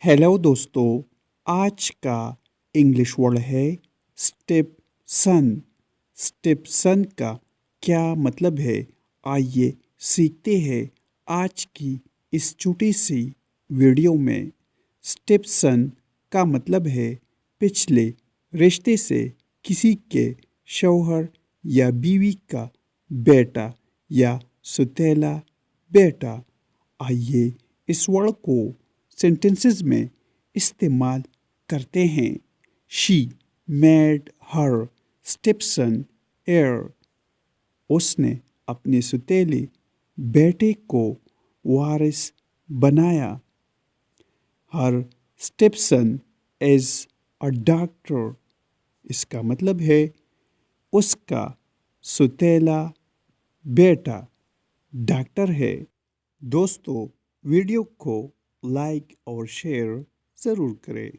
Hello दोस्तों। आज का इंग्लिश वर्ड है स्टेप सन। स्टेप सन का क्या मतलब है, आइए सीखते हैं आज की इस छोटी सी वीडियो में। स्टेप सन का मतलब है पिछले रिश्ते से किसी के शौहर या बीवी का बेटा या सुतेला बेटा। आइए इस वर्ड को सेंटेंसेस में इस्तेमाल करते हैं। She made her stepson heir. उसने अपने सुतेले बेटे को वारिस बनाया। Her stepson is a doctor. इसका मतलब है उसका सुतेला बेटा डॉक्टर है। दोस्तों, वीडियो को लाइक और शेयर ज़रूर करें।